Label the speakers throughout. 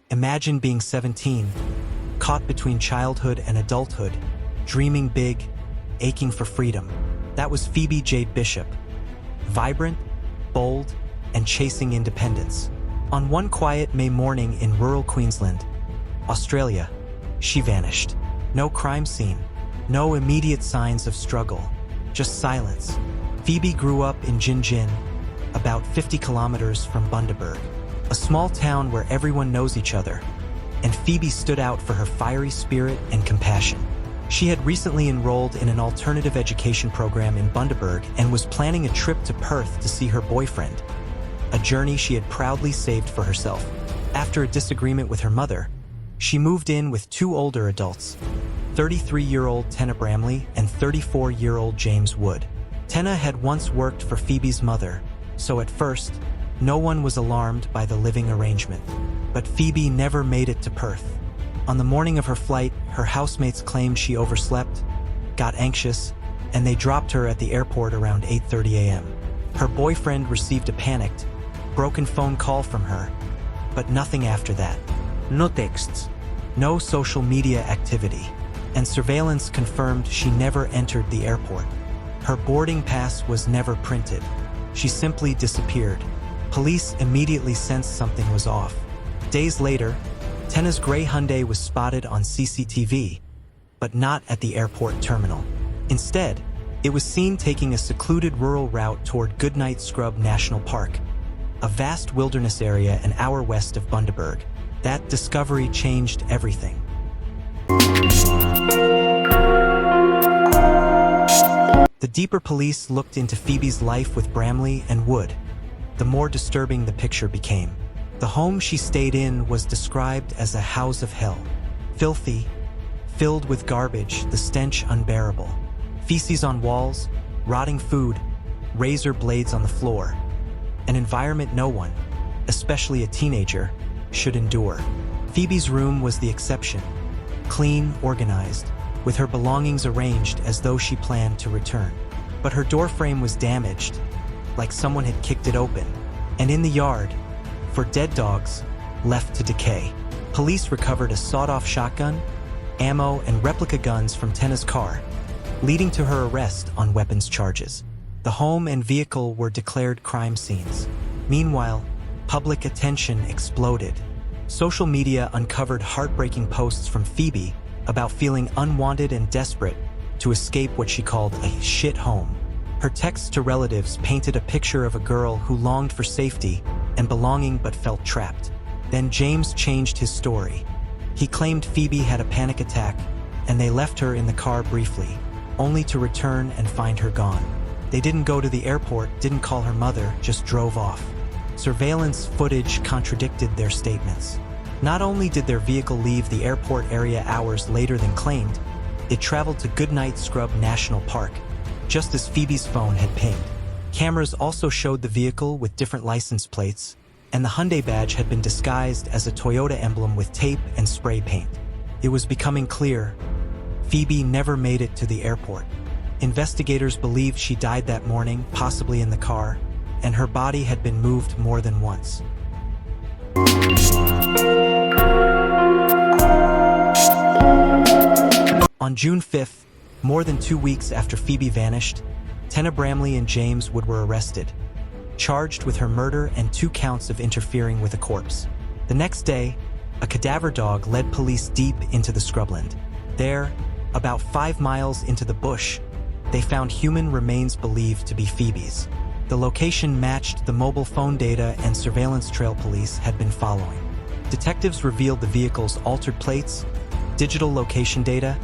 Speaker 1: Imagine being 17, caught between childhood and adulthood, dreaming big, aching for freedom. That was Phoebe Jade Bishop. Vibrant, bold, and chasing independence. On one quiet May morning in rural Queensland, Australia, she vanished. No crime scene, no immediate signs of struggle, just silence. Phoebe grew up in Gin, about 50 kilometers from Bundaberg, a small town where everyone knows each other, and Phoebe stood out for her fiery spirit and compassion. She had recently enrolled in an alternative education program in Bundaberg and was planning a trip to Perth to see her boyfriend, a journey she had proudly saved for herself. After a disagreement with her mother, she moved in with two older adults, 33-year-old Tenna Bramley and 34-year-old James Wood. Tenna had once worked for Phoebe's mother, so at first, no one was alarmed by the living arrangement. But Phoebe never made it to Perth. On the morning of her flight, her housemates claimed she overslept, got anxious, and they dropped her at the airport around 8:30 a.m. Her boyfriend received a panicked, broken phone call from her, but nothing after that. No texts, no social media activity, and surveillance confirmed she never entered the airport. Her boarding pass was never printed. She simply disappeared. Police immediately sensed something was off. Days later, Tenna's gray Hyundai was spotted on CCTV, but not at the airport terminal. Instead, it was seen taking a secluded rural route toward Goodnight Scrub National Park, a vast wilderness area an hour west of Bundaberg. That discovery changed everything. The deeper police looked into Phoebe's life with Bramley and Wood, the more disturbing the picture became. The home she stayed in was described as a house of hell. Filthy, filled with garbage, the stench unbearable. Feces on walls, rotting food, razor blades on the floor. An environment no one, especially a teenager, should endure. Phoebe's room was the exception. Clean, organized, with her belongings arranged as though she planned to return. But her doorframe was damaged, like someone had kicked it open. And in the yard, for dead dogs, left to decay. Police recovered a sawed-off shotgun, ammo, and replica guns from Tenna's car, leading to her arrest on weapons charges. The home and vehicle were declared crime scenes. Meanwhile, public attention exploded. Social media uncovered heartbreaking posts from Phoebe about feeling unwanted and desperate to escape what she called a shit home. Her texts to relatives painted a picture of a girl who longed for safety and belonging but felt trapped. Then James changed his story. He claimed Phoebe had a panic attack, and they left her in the car briefly, only to return and find her gone. They didn't go to the airport, didn't call her mother, just drove off. Surveillance footage contradicted their statements. Not only did their vehicle leave the airport area hours later than claimed, it traveled to Goodnight Scrub National Park, just as Phoebe's phone had pinged. Cameras also showed the vehicle with different license plates, and the Hyundai badge had been disguised as a Toyota emblem with tape and spray paint. It was becoming clear, Phoebe never made it to the airport. Investigators believed she died that morning, possibly in the car, and her body had been moved more than once. On June 5th, more than 2 weeks after Phoebe vanished, Tenna Bramley and James Wood were arrested, charged with her murder and 2 counts of interfering with a corpse. The next day, a cadaver dog led police deep into the scrubland. There, about 5 miles into the bush, they found human remains believed to be Phoebe's. The location matched the mobile phone data and surveillance trail police had been following. Detectives revealed the vehicle's altered plates, digital location data,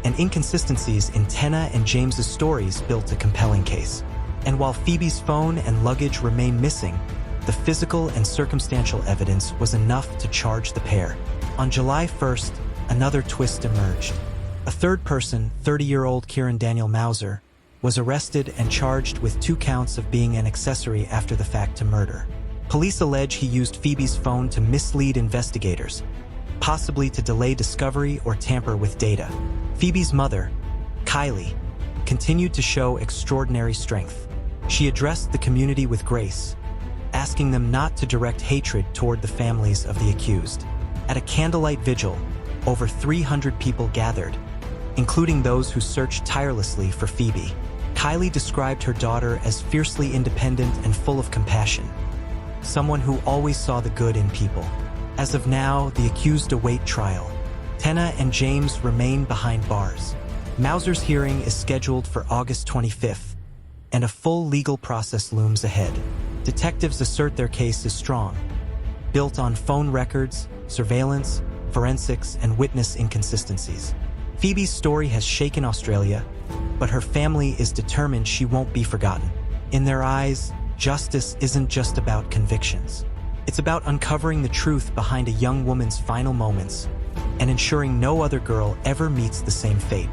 Speaker 1: and inconsistencies in Tenna and James's stories built a compelling case. And while Phoebe's phone and luggage remained missing, the physical and circumstantial evidence was enough to charge the pair. On July 1st, another twist emerged. A third person, 30-year-old Kieran Daniel Mauser, was arrested and charged with 2 counts of being an accessory after the fact to murder. Police allege he used Phoebe's phone to mislead investigators, possibly to delay discovery or tamper with data. Phoebe's mother, Kylie, continued to show extraordinary strength. She addressed the community with grace, asking them not to direct hatred toward the families of the accused. At a candlelight vigil, over 300 people gathered, including those who searched tirelessly for Phoebe. Kylie described her daughter as fiercely independent and full of compassion, someone who always saw the good in people. As of now, the accused await trial. Tenna and James remain behind bars. Mauser's hearing is scheduled for August 25th, and a full legal process looms ahead. Detectives assert their case is strong, built on phone records, surveillance, forensics, and witness inconsistencies. Phoebe's story has shaken Australia, but her family is determined she won't be forgotten. In their eyes, justice isn't just about convictions. It's about uncovering the truth behind a young woman's final moments and ensuring no other girl ever meets the same fate.